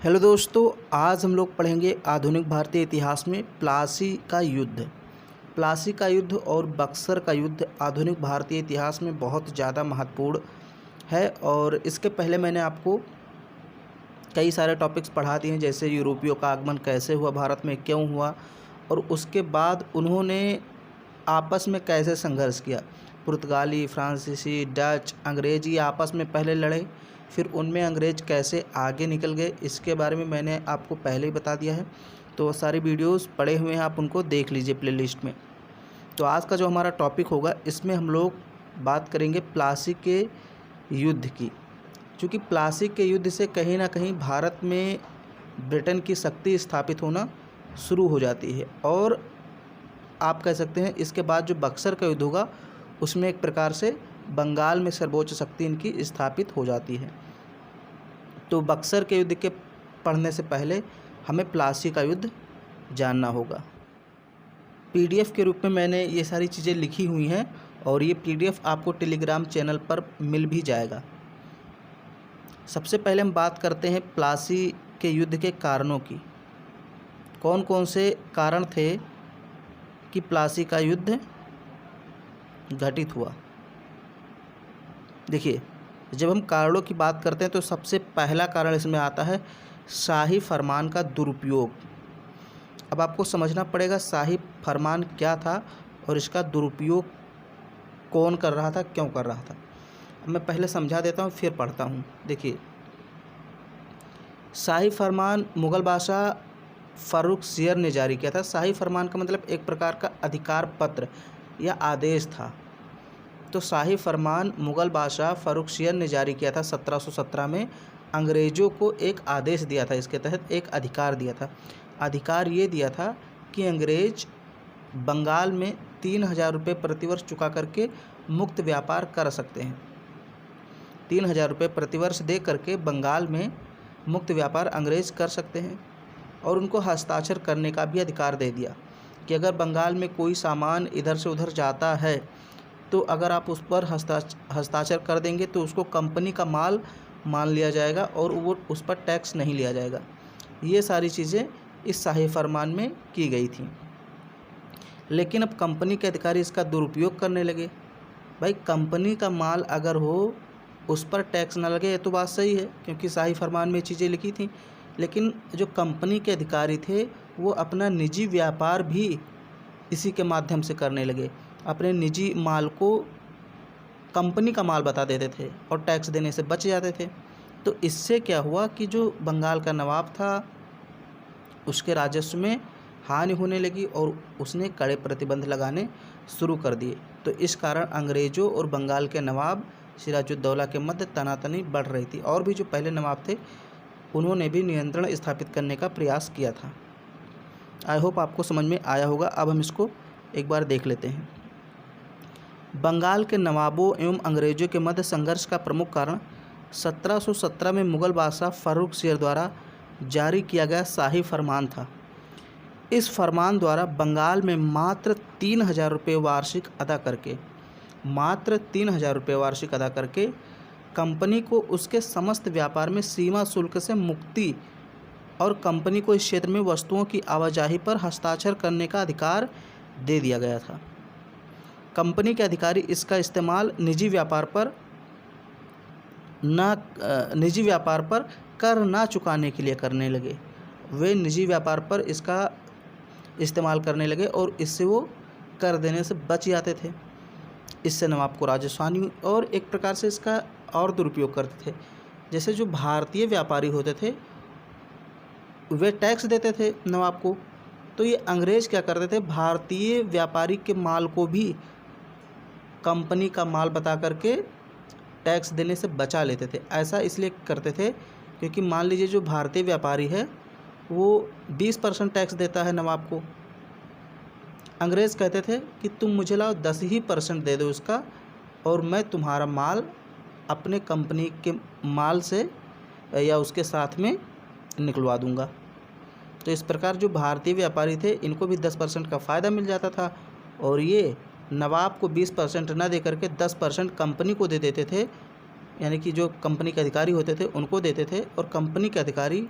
Hello दोस्तों, आज हम लोग पढ़ेंगे आधुनिक भारतीय इतिहास में प्लासी का युद्ध। प्लासी का युद्ध और बक्सर का युद्ध आधुनिक भारतीय इतिहास में बहुत ज़्यादा महत्वपूर्ण है। और इसके पहले मैंने आपको कई सारे टॉपिक्स पढ़ा दिए हैं, जैसे यूरोपियों का आगमन कैसे हुआ, भारत में क्यों हुआ, और उसके बाद उन्होंने आपस में कैसे संघर्ष किया। पुर्तगाली, फ्रांसीसी, डच, अंग्रेजी आपस में पहले लड़े, फिर उनमें अंग्रेज कैसे आगे निकल गए, इसके बारे में मैंने आपको पहले ही बता दिया है। तो सारी वीडियोस पड़े हुए हैं, आप उनको देख लीजिए प्लेलिस्ट में। तो आज का जो हमारा टॉपिक होगा, इसमें हम लोग बात करेंगे प्लासी के युद्ध की। क्योंकि प्लासी के युद्ध से कहीं ना कहीं भारत में ब्रिटेन की शक्ति स्थापित होना शुरू हो जाती है, और आप कह सकते हैं इसके बाद जो बक्सर का युद्ध होगा उसमें एक प्रकार से बंगाल में सर्वोच्च शक्ति इनकी स्थापित हो जाती है। तो बक्सर के युद्ध के पढ़ने से पहले हमें प्लासी का युद्ध जानना होगा। पीडीएफ के रूप में मैंने ये सारी चीज़ें लिखी हुई हैं, और ये पीडीएफ आपको टेलीग्राम चैनल पर मिल भी जाएगा। सबसे पहले हम बात करते हैं प्लासी के युद्ध के कारणों की। कौन कौन से कारण थे कि प्लासी का युद्ध घटित हुआ। देखिए, जब हम कारणों की बात करते हैं तो सबसे पहला कारण इसमें आता है शाही फरमान का दुरुपयोग। अब आपको समझना पड़ेगा शाही फरमान क्या था और इसका दुरुपयोग कौन कर रहा था, क्यों कर रहा था। अब मैं पहले समझा देता हूँ, फिर पढ़ता हूँ। देखिए, शाही फरमान मुग़ल बादशाह फ़र्रुखसियर ने जारी किया था। शाही फरमान का मतलब एक प्रकार का अधिकार पत्र या आदेश था। तो शाही फरमान मुग़ल बादशाह फ़र्रुखसियर ने जारी किया था 1717 में। अंग्रेज़ों को एक आदेश दिया था, इसके तहत एक अधिकार दिया था। अधिकार ये दिया था कि अंग्रेज़ बंगाल में 3000 रुपये प्रतिवर्ष चुका करके मुक्त व्यापार कर सकते हैं। 3000 रुपये प्रतिवर्ष दे करके बंगाल में मुक्त व्यापार अंग्रेज़ कर सकते हैं, और उनको हस्ताक्षर करने का भी अधिकार दे दिया कि अगर बंगाल में कोई सामान इधर से उधर जाता है तो अगर आप उस पर हस्ताक्षर कर देंगे तो उसको कंपनी का माल मान लिया जाएगा और वो उस पर टैक्स नहीं लिया जाएगा। ये सारी चीज़ें इस शाही फरमान में की गई थी। लेकिन अब कंपनी के अधिकारी इसका दुरुपयोग करने लगे। भाई, कंपनी का माल अगर हो उस पर टैक्स ना लगे, ये तो बात सही है क्योंकि शाही फरमान में चीज़ें लिखी थी। लेकिन जो कंपनी के अधिकारी थे वो अपना निजी व्यापार भी इसी के माध्यम से करने लगे। अपने निजी माल को कंपनी का माल बता देते थे और टैक्स देने से बच जाते थे। तो इससे क्या हुआ कि जो बंगाल का नवाब था उसके राजस्व में हानि होने लगी और उसने कड़े प्रतिबंध लगाने शुरू कर दिए। तो इस कारण अंग्रेज़ों और बंगाल के नवाब सिराजुद्दौला के मध्य तनातनी बढ़ रही थी, और भी जो पहले नवाब थे उन्होंने भी नियंत्रण स्थापित करने का प्रयास किया था। आई होप आपको समझ में आया होगा। अब हम इसको एक बार देख लेते हैं। बंगाल के नवाबों एवं अंग्रेज़ों के मध्य संघर्ष का प्रमुख कारण 1717 में मुग़ल बादशाह फ़र्रुखसियर द्वारा जारी किया गया शाही फरमान था। इस फरमान द्वारा बंगाल में मात्र 3000 रुपये वार्षिक अदा करके कंपनी को उसके समस्त व्यापार में सीमा शुल्क से मुक्ति और कंपनी को इस क्षेत्र में वस्तुओं की आवाजाही पर हस्ताक्षर करने का अधिकार दे दिया गया था। कंपनी के अधिकारी इसका इस्तेमाल निजी व्यापार पर कर ना चुकाने के लिए करने लगे। वे निजी व्यापार पर इसका इस्तेमाल करने लगे और इससे वो कर देने से बच जाते थे। इससे नवाब को राजस्व हानि हुई, और एक प्रकार से इसका और दुरुपयोग करते थे। जैसे जो भारतीय व्यापारी होते थे वे टैक्स देते थे नवाब को, तो ये अंग्रेज़ क्या करते थे, भारतीय व्यापारी के माल को भी कंपनी का माल बता करके टैक्स देने से बचा लेते थे। ऐसा इसलिए करते थे क्योंकि मान लीजिए जो भारतीय व्यापारी है वो 20% टैक्स देता है नवाब को। अंग्रेज़ कहते थे कि तुम मुझे लाओ 10% दे दो उसका, और मैं तुम्हारा माल अपने कंपनी के माल से या उसके साथ में निकलवा दूंगा। तो इस प्रकार जो भारतीय व्यापारी थे इनको भी 10% का फ़ायदा मिल जाता था, और ये नवाब को 20% ना दे करके 10% कंपनी को दे देते थे, यानी कि जो कंपनी के अधिकारी होते थे उनको देते थे, और कंपनी के अधिकारी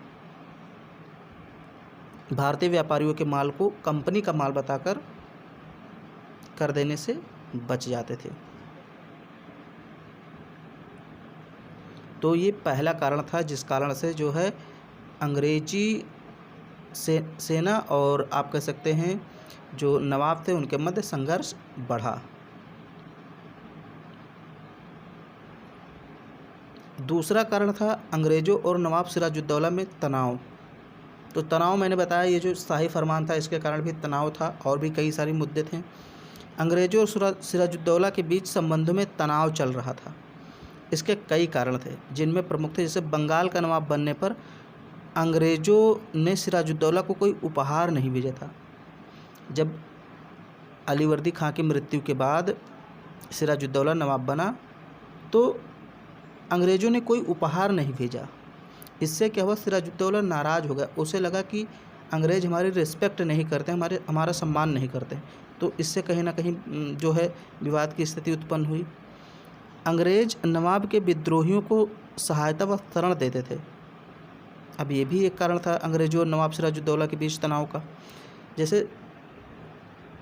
भारतीय व्यापारियों के माल को कंपनी का माल बताकर कर देने से बच जाते थे। तो ये पहला कारण था जिस कारण से जो है अंग्रेजी सेना और आप कह सकते हैं जो नवाब थे उनके मध्य संघर्ष बढ़ा। दूसरा कारण था अंग्रेज़ों और नवाब सिराजुद्दौला में तनाव। तो तनाव मैंने बताया, ये जो शाही फरमान था इसके कारण भी तनाव था और भी कई सारे मुद्दे थे। अंग्रेज़ों और सिराजुद्दौला के बीच संबंधों में तनाव चल रहा था। इसके कई कारण थे जिनमें प्रमुख थे, जैसे बंगाल का नवाब बनने पर अंग्रेज़ों ने सिराजुद्दौला को कोई उपहार नहीं भेजा था। जब अलीवर्दी खां की मृत्यु के बाद सिराजुद्दौला नवाब बना तो अंग्रेज़ों ने कोई उपहार नहीं भेजा। इससे क्या हुआ, सिराजुद्दौला नाराज़ हो गया। उसे लगा कि अंग्रेज़ हमारी रिस्पेक्ट नहीं करते, हमारा सम्मान नहीं करते। तो इससे कहीं ना कहीं जो है विवाद की स्थिति उत्पन्न हुई। अंग्रेज़ नवाब के विद्रोहियों को सहायता व शरण देते थे। अब ये भी एक कारण था अंग्रेज़ों और नवाब सिराजुद्दौला के बीच तनाव का। जैसे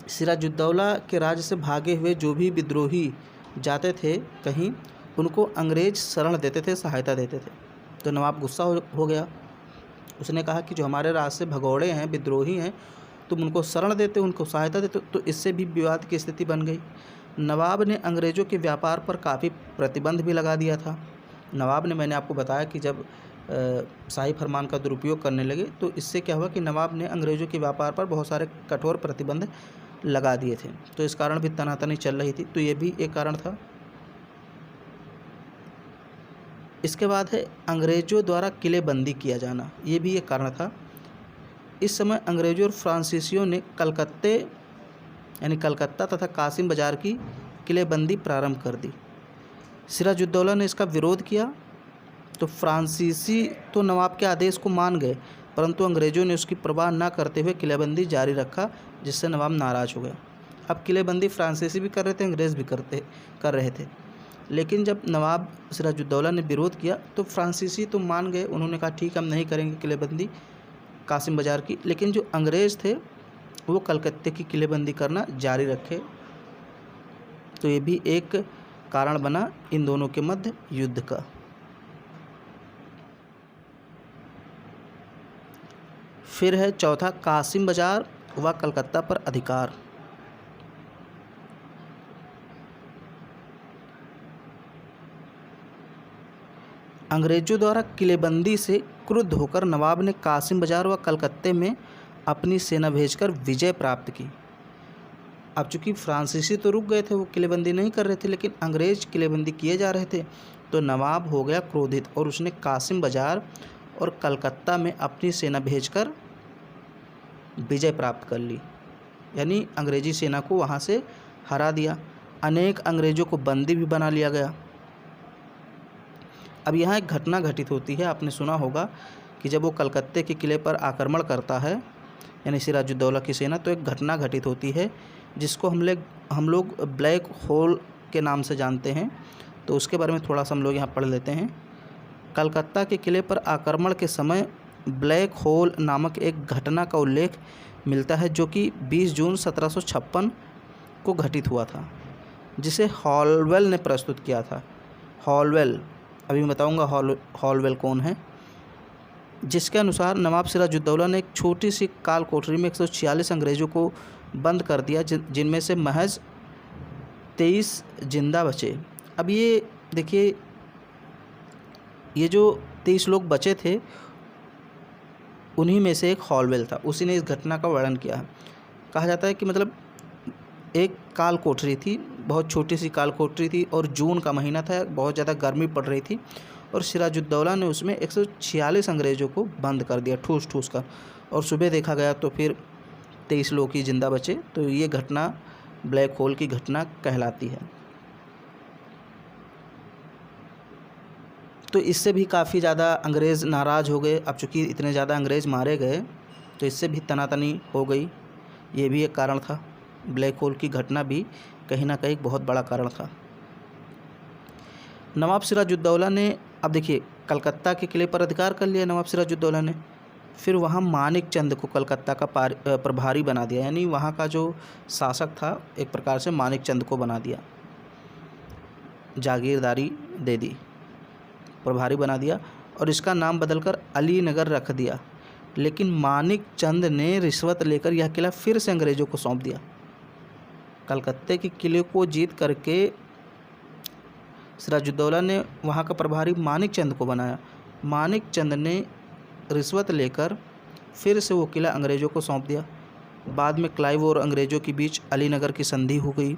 सिराजुद्दौला के राज्य से भागे हुए जो भी विद्रोही जाते थे कहीं, उनको अंग्रेज़ शरण देते थे, सहायता देते थे। तो नवाब गुस्सा हो गया। उसने कहा कि जो हमारे राज्य से भगौड़े हैं, विद्रोही हैं, तुम उनको शरण देते हो, उनको सहायता देते हो। तो इससे भी विवाद की स्थिति बन गई। नवाब ने अंग्रेज़ों के व्यापार पर काफ़ी प्रतिबंध भी लगा दिया था। नवाब ने, मैंने आपको बताया कि जब शाही फरमान का दुरुपयोग करने लगे तो इससे क्या हुआ कि नवाब ने अंग्रेज़ों के व्यापार पर बहुत सारे कठोर प्रतिबंध लगा दिए थे। तो इस कारण भी तनातनी चल रही थी। तो ये भी एक कारण था। इसके बाद है अंग्रेज़ों द्वारा किलेबंदी किया जाना, ये भी एक कारण था। इस समय अंग्रेज़ों और फ्रांसीसियों ने कलकत्ता तथा कासिम बाज़ार की किलेबंदी प्रारंभ कर दी। सिराजुद्दौला ने इसका विरोध किया तो फ्रांसीसी तो नवाब के आदेश को मान गए, परंतु अंग्रेज़ों ने उसकी परवाह न करते हुए किलेबंदी जारी रखा, जिससे नवाब नाराज़ हो गया। अब किलेबंदी फ्रांसीसी भी कर रहे थे, अंग्रेज़ भी कर रहे थे। लेकिन जब नवाब सिराजुद्दौला ने विरोध किया तो फ्रांसीसी तो मान गए। उन्होंने कहा ठीक, हम नहीं करेंगे किलेबंदी कासिम बाज़ार की। लेकिन जो अंग्रेज़ थे वो कलकत्ते की किलेबंदी करना जारी रखे। तो ये भी एक कारण बना इन दोनों के मध्य युद्ध का। फिर है चौथा, कासिम बाज़ार व कलकत्ता पर अधिकार। अंग्रेज़ों द्वारा किलेबंदी से क्रुद्ध होकर नवाब ने कासिम बाज़ार व कलकत्ते में अपनी सेना भेजकर विजय प्राप्त की। अब चूँकि फ्रांसीसी तो रुक गए थे, वो किलेबंदी नहीं कर रहे थे, लेकिन अंग्रेज़ किलेबंदी किए जा रहे थे। तो नवाब हो गया क्रोधित और उसने कासिम बाज़ार और कलकत्ता में अपनी सेना भेजकर विजय प्राप्त कर ली, यानी अंग्रेज़ी सेना को वहाँ से हरा दिया। अनेक अंग्रेज़ों को बंदी भी बना लिया गया। अब यहाँ एक घटना घटित होती है, आपने सुना होगा कि जब वो कलकत्ते के किले पर आक्रमण करता है यानी सिराजुद्दौला की सेना, तो एक घटना घटित होती है जिसको हम लोग ब्लैक होल के नाम से जानते हैं। तो उसके बारे में थोड़ा सा हम लोग यहाँ पढ़ लेते हैं। कलकत्ता के किले पर आक्रमण के समय ब्लैक होल नामक एक घटना का उल्लेख मिलता है, जो कि 20 जून 1756 को घटित हुआ था, जिसे हॉलवेल ने प्रस्तुत किया था। हॉलवेल, अभी मैं बताऊंगा हॉलवेल कौन है। जिसके अनुसार नवाब सिराजुद्दौला ने एक छोटी सी काल कोठरी में 146 अंग्रेज़ों को बंद कर दिया, जिनमें से महज 23 जिंदा बचे। अब ये देखिए, ये जो 23 लोग बचे थे उन्हीं में से एक हॉलवेल था। उसी ने इस घटना का वर्णन किया है। कहा जाता है कि मतलब एक काल कोठरी थी, बहुत छोटी सी काल कोठरी थी और जून का महीना था, बहुत ज़्यादा गर्मी पड़ रही थी और सिराजुद्दौला ने उसमें 146 अंग्रेज़ों को बंद कर दिया ठूस ठूस कर, और सुबह देखा गया तो फिर 23 लोग ही जिंदा बचे। तो ये घटना ब्लैक होल की घटना कहलाती है। तो इससे भी काफ़ी ज़्यादा अंग्रेज़ नाराज़ हो गए। अब चूँकि इतने ज़्यादा अंग्रेज़ मारे गए तो इससे भी तनातनी हो गई। ये भी एक कारण था। ब्लैक होल की घटना भी कहीं ना कहीं बहुत बड़ा कारण था। नवाब सिराजुद्दौला ने, अब देखिए, कलकत्ता के किले पर अधिकार कर लिया नवाब सिराजुद्दौला ने। फिर वहाँ मानिक चंद को कलकत्ता का प्रभारी बना दिया, यानी वहाँ का जो शासक था एक प्रकार से मानिक चंद को बना दिया, जागीरदारी दे दी, प्रभारी बना दिया और इसका नाम बदलकर अलीनगर रख दिया। लेकिन मानिक चंद ने रिश्वत लेकर यह किला फिर से अंग्रेज़ों को सौंप दिया। कलकत्ते के किले को जीत करके सिराजुद्दौला ने वहाँ का प्रभारी मानिक चंद को बनाया। मानिक चंद ने रिश्वत लेकर फिर से वो किला अंग्रेज़ों को सौंप दिया। बाद में क्लाइव और अंग्रेज़ों के बीच अलीनगर की संधि हो गई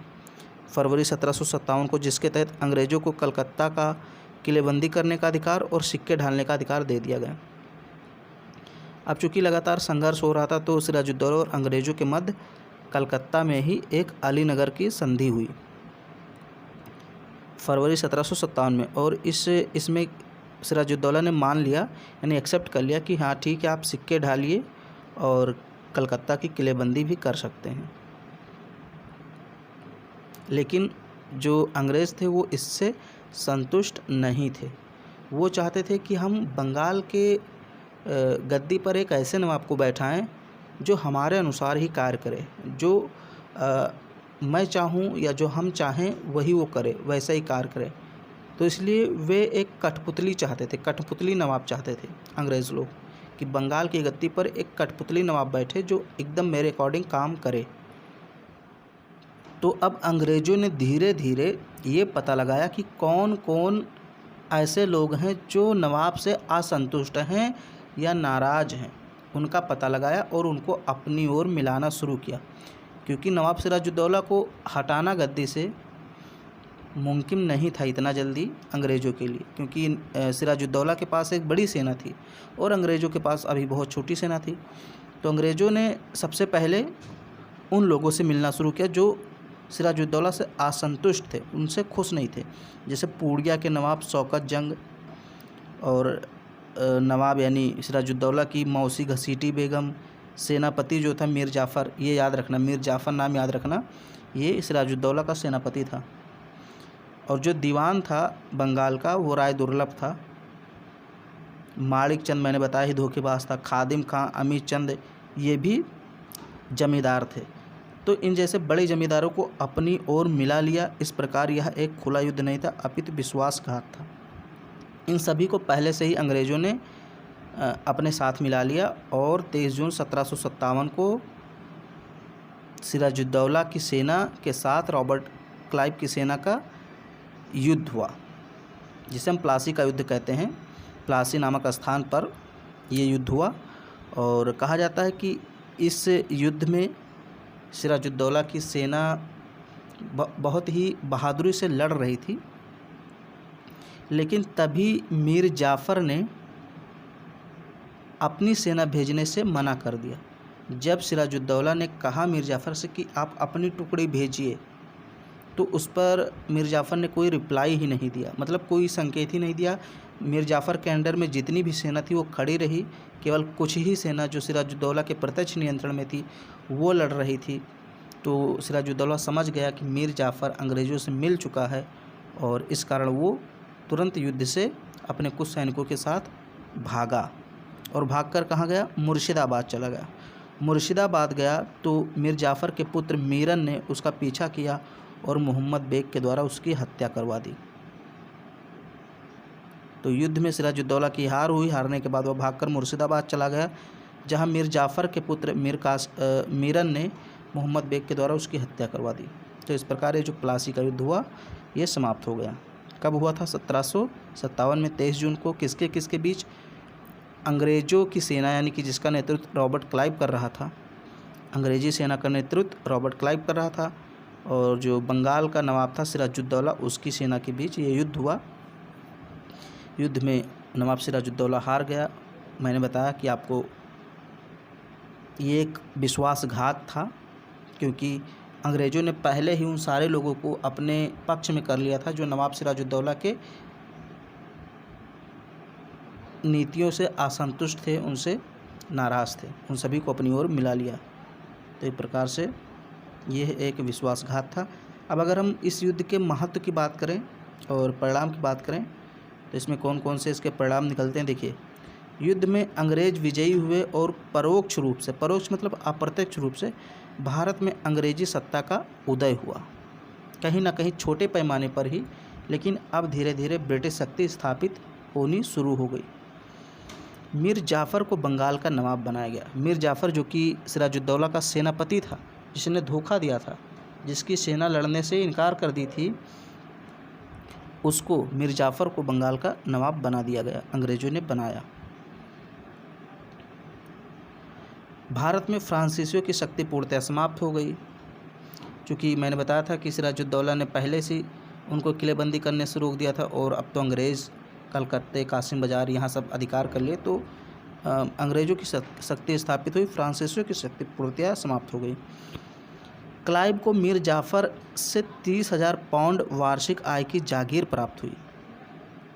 फरवरी 1757 को, जिसके तहत अंग्रेज़ों को कलकत्ता का किलेबंदी करने का अधिकार और सिक्के ढालने का अधिकार दे दिया गया। अब चूँकि लगातार संघर्ष हो रहा था तो सिराजुद्दौला और अंग्रेज़ों के मध्य कलकत्ता में ही एक अलीनगर की संधि हुई फरवरी 1757 में, और इसमें सिराजुद्दौला ने मान लिया, यानी एक्सेप्ट कर लिया कि हाँ ठीक है, आप सिक्के ढालिए और कलकत्ता की किलेबंदी भी कर सकते हैं। लेकिन जो अंग्रेज़ थे वो इससे संतुष्ट नहीं थे। वो चाहते थे कि हम बंगाल के गद्दी पर एक ऐसे नवाब को बैठाएं जो हमारे अनुसार ही कार्य करे, जो मैं चाहूँ या जो हम चाहें वही वो करे, वैसा ही कार्य करे। तो इसलिए वे एक कठपुतली चाहते थे, कठपुतली नवाब चाहते थे अंग्रेज़ लोग, कि बंगाल की गद्दी पर एक कठपुतली नवाब बैठे जो एकदम मेरे अकॉर्डिंग काम करे। तो अब अंग्रेज़ों ने धीरे धीरे ये पता लगाया कि कौन कौन ऐसे लोग हैं जो नवाब से असंतुष्ट हैं या नाराज़ हैं, उनका पता लगाया और उनको अपनी ओर मिलाना शुरू किया। क्योंकि नवाब सिराजुद्दौला को हटाना गद्दी से मुमकिन नहीं था इतना जल्दी अंग्रेज़ों के लिए, क्योंकि सिराजुद्दौला के पास एक बड़ी सेना थी और अंग्रेज़ों के पास अभी बहुत छोटी सेना थी। तो अंग्रेज़ों ने सबसे पहले उन लोगों से मिलना शुरू किया जो सिराजुद्दौला से असंतुष्ट थे, उनसे खुश नहीं थे। जैसे पूर्णिया के नवाब शौकत जंग और नवाब यानी सिराजुद्दौला की मौसी घसीटी बेगम, सेनापति जो था मीर जाफ़र, ये याद रखना, मीर जाफ़र नाम याद रखना, ये सिराजुद्दौला का सेनापति था। और जो दीवान था बंगाल का वो राय दुर्लभ था। माणिक चंद मैंने बताया ही धोखेबाज था। खादिम खां, अमीर चंद ये भी जमींदार थे। तो इन जैसे बड़े जमींदारों को अपनी ओर मिला लिया। इस प्रकार यह एक खुला युद्ध नहीं था, अपितु विश्वासघात था। इन सभी को पहले से ही अंग्रेज़ों ने अपने साथ मिला लिया और 23 जून 1757 को सिराजुद्दौला की सेना के साथ रॉबर्ट क्लाइव की सेना का युद्ध हुआ, जिसे हम प्लासी का युद्ध कहते हैं। प्लासी नामक स्थान पर ये युद्ध हुआ और कहा जाता है कि इस युद्ध में सिराजुद्दौला की सेना बहुत ही बहादुरी से लड़ रही थी, लेकिन तभी मीर जाफ़र ने अपनी सेना भेजने से मना कर दिया। जब सिराजुद्दौला ने कहा मीर जाफ़र से कि आप अपनी टुकड़ी भेजिए, तो उस पर मीर जाफ़र ने कोई रिप्लाई ही नहीं दिया, मतलब कोई संकेत ही नहीं दिया। मीर जाफ़र के अंडर में जितनी भी सेना थी वो खड़ी रही, केवल कुछ ही सेना जो सिराजुद्दौला के प्रत्यक्ष नियंत्रण में थी वो लड़ रही थी। तो सिराजुद्दौला समझ गया कि मीर जाफ़र अंग्रेज़ों से मिल चुका है और इस कारण वो तुरंत युद्ध से अपने कुछ सैनिकों के साथ भागा और भागकर कहाँ गया? मुर्शिदाबाद चला गया। मुर्शिदाबाद गया तो मीर जाफ़र के पुत्र मीरन ने उसका पीछा किया और मोहम्मद बेग के द्वारा उसकी हत्या करवा दी। तो युद्ध में सिराजुद्दौला की हार हुई। हारने के बाद वह भागकर मुर्शिदाबाद चला गया, जहां मीर जाफ़र के पुत्र मीरन ने मोहम्मद बेग के द्वारा उसकी हत्या करवा दी। तो इस प्रकार ये जो प्लासी का युद्ध हुआ ये समाप्त हो गया। कब हुआ था? 1757 में 23 जून को। किसके किसके बीच? अंग्रेज़ों की सेना, यानी कि जिसका नेतृत्व रॉबर्ट क्लाइव कर रहा था, अंग्रेज़ी सेना का नेतृत्व रॉबर्ट क्लाइव कर रहा था, और जो बंगाल का नवाब था सिराजुद्दौला, उसकी सेना के बीच ये युद्ध हुआ। युद्ध में नवाब सिराजुद्दौला हार गया। मैंने बताया कि आपको ये एक विश्वासघात था, क्योंकि अंग्रेज़ों ने पहले ही उन सारे लोगों को अपने पक्ष में कर लिया था जो नवाब सिराजुद्दौला के नीतियों से असंतुष्ट थे, उनसे नाराज़ थे, उन सभी को अपनी ओर मिला लिया। तो एक प्रकार से यह एक विश्वासघात था। अब अगर हम इस युद्ध के महत्व की बात करें और परिणाम की बात करें तो इसमें कौन कौन से इसके परिणाम निकलते हैं, देखिए। युद्ध में अंग्रेज विजयी हुए और परोक्ष रूप से, परोक्ष मतलब अप्रत्यक्ष रूप से, भारत में अंग्रेजी सत्ता का उदय हुआ। कहीं ना कहीं छोटे पैमाने पर ही, लेकिन अब धीरे धीरे ब्रिटिश शक्ति स्थापित होनी शुरू हो गई। मीर जाफ़र को बंगाल का नवाब बनाया गया। मीर जाफ़र जो कि सिराजुद्दौला का सेनापति था, जिसने धोखा दिया था, जिसकी सेना लड़ने से इनकार कर दी थी, उसको मीर जाफ़र को बंगाल का नवाब बना दिया गया, अंग्रेज़ों ने बनाया। भारत में फ्रांसीसियों की शक्ति पूर्णतः समाप्त हो गई। क्योंकि मैंने बताया था कि सिराजुद्दौला ने पहले से उनको किलेबंदी करने से रोक दिया था, और अब तो अंग्रेज़ कलकत्ते, कासिम बाज़ार यहाँ सब अधिकार कर लिए, तो अंग्रेज़ों की शक्ति स्थापित हुई, फ्रांसीसियों की शक्ति पूर्णतः समाप्त हो गई। क्लाइव को मीर जाफ़र से 30,000 पाउंड वार्षिक आय की जागीर प्राप्त हुई।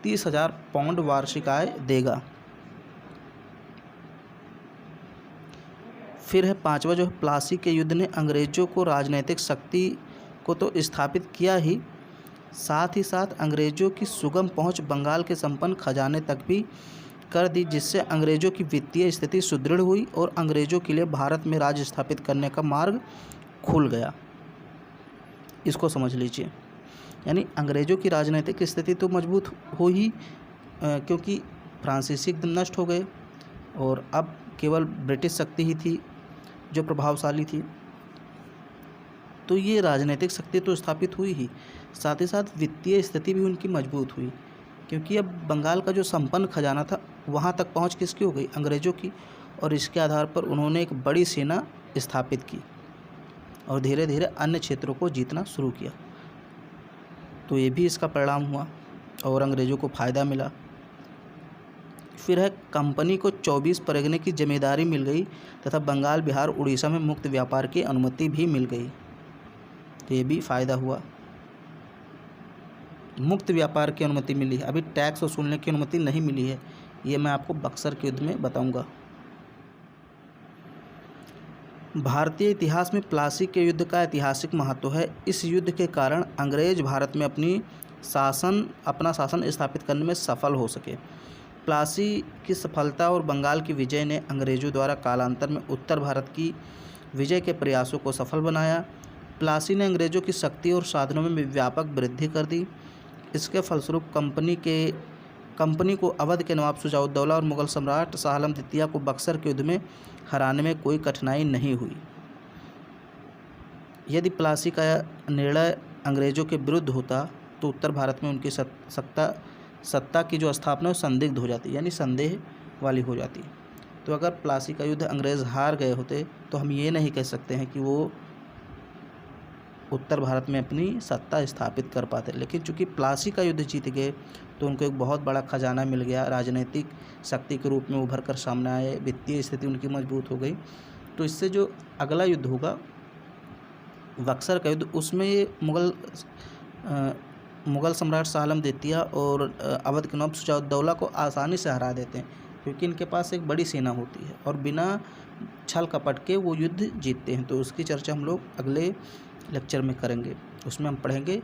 30,000 पाउंड वार्षिक आय देगा। फिर है पांचवा, जो प्लासी के युद्ध ने अंग्रेज़ों को राजनीतिक शक्ति को तो स्थापित किया ही, साथ ही साथ अंग्रेज़ों की सुगम पहुंच बंगाल के संपन्न खजाने तक भी कर दी, जिससे अंग्रेज़ों की वित्तीय स्थिति सुदृढ़ हुई और अंग्रेज़ों के लिए भारत में राज्य स्थापित करने का मार्ग खुल गया। इसको समझ लीजिए। यानी अंग्रेज़ों की राजनीतिक स्थिति तो मजबूत हो ही, क्योंकि फ्रांसीसी एकदम नष्ट हो गए और अब केवल ब्रिटिश शक्ति ही थी जो प्रभावशाली थी, तो ये राजनीतिक शक्ति तो स्थापित हुई ही, साथ ही साथ वित्तीय स्थिति भी उनकी मजबूत हुई, क्योंकि अब बंगाल का जो संपन्न खजाना था वहाँ तक पहुँच किसकी हो गई, अंग्रेज़ों की, और इसके आधार पर उन्होंने एक बड़ी सेना स्थापित की और धीरे धीरे अन्य क्षेत्रों को जीतना शुरू किया। तो ये भी इसका परिणाम हुआ और अंग्रेज़ों को फ़ायदा मिला। फिर है कंपनी को 24 परगने की जिम्मेदारी मिल गई तथा बंगाल, बिहार, उड़ीसा में मुक्त व्यापार की अनुमति भी मिल गई, तो ये भी फ़ायदा हुआ। मुक्त व्यापार की अनुमति मिली है, अभी टैक्स वसूलने की अनुमति नहीं मिली है, ये मैं आपको बक्सर के युद्ध में बताऊंगा। भारतीय इतिहास में प्लासी के युद्ध का ऐतिहासिक महत्व है। इस युद्ध के कारण अंग्रेज भारत में अपना शासन स्थापित करने में सफल हो सके। प्लासी की सफलता और बंगाल की विजय ने अंग्रेज़ों द्वारा कालांतर में उत्तर भारत की विजय के प्रयासों को सफल बनाया। प्लासी ने अंग्रेज़ों की शक्ति और साधनों में व्यापक वृद्धि कर दी। इसके फलस्वरूप कंपनी को अवध के नवाब शुजाउद्दौला और मुगल सम्राट शाह आलम द्वितीय को बक्सर के युद्ध में हराने में कोई कठिनाई नहीं हुई। यदि प्लासी का निर्णय अंग्रेज़ों के विरुद्ध होता तो उत्तर भारत में उनकी सत्ता की जो स्थापना है संदिग्ध हो जाती, यानी संदेह वाली हो जाती। तो अगर प्लासी का युद्ध अंग्रेज़ हार गए होते तो हम ये नहीं कह सकते हैं कि वो उत्तर भारत में अपनी सत्ता स्थापित कर पाते, लेकिन चूंकि प्लासी का युद्ध जीत गए तो उनको एक बहुत बड़ा खजाना मिल गया, राजनीतिक शक्ति के रूप में उभर कर सामने आए, वित्तीय स्थिति उनकी मजबूत हो गई। तो इससे जो अगला युद्ध होगा बक्सर का युद्ध, उसमें ये मुगल सम्राट शाह आलम द्वितीय और अवध के नवाब शुजाउद्दौला को आसानी से हरा देते हैं, क्योंकि इनके पास एक बड़ी सेना होती है और बिना छल कपट के वो युद्ध जीतते हैं। तो उसकी चर्चा हम लोग अगले लेक्चर में करेंगे। उसमें हम पढ़ेंगे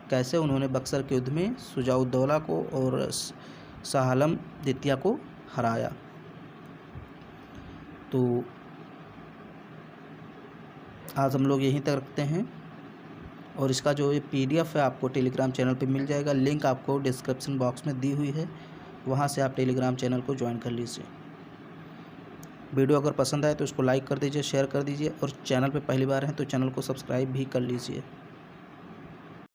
कैसे उन्होंने बक्सर के युद्ध में शुजाउद्दौला को और शाह आलम द्वितीय को हराया। तो आज हम लोग यहीं तक रखते हैं, और इसका जो ये PDF है आपको टेलीग्राम चैनल पे मिल जाएगा, लिंक आपको डिस्क्रिप्शन बॉक्स में दी हुई है, वहाँ से आप टेलीग्राम चैनल को ज्वाइन कर लीजिए। वीडियो अगर पसंद आए तो इसको लाइक कर दीजिए, शेयर कर दीजिए, और चैनल पे पहली बार हैं तो चैनल को सब्सक्राइब भी कर लीजिए।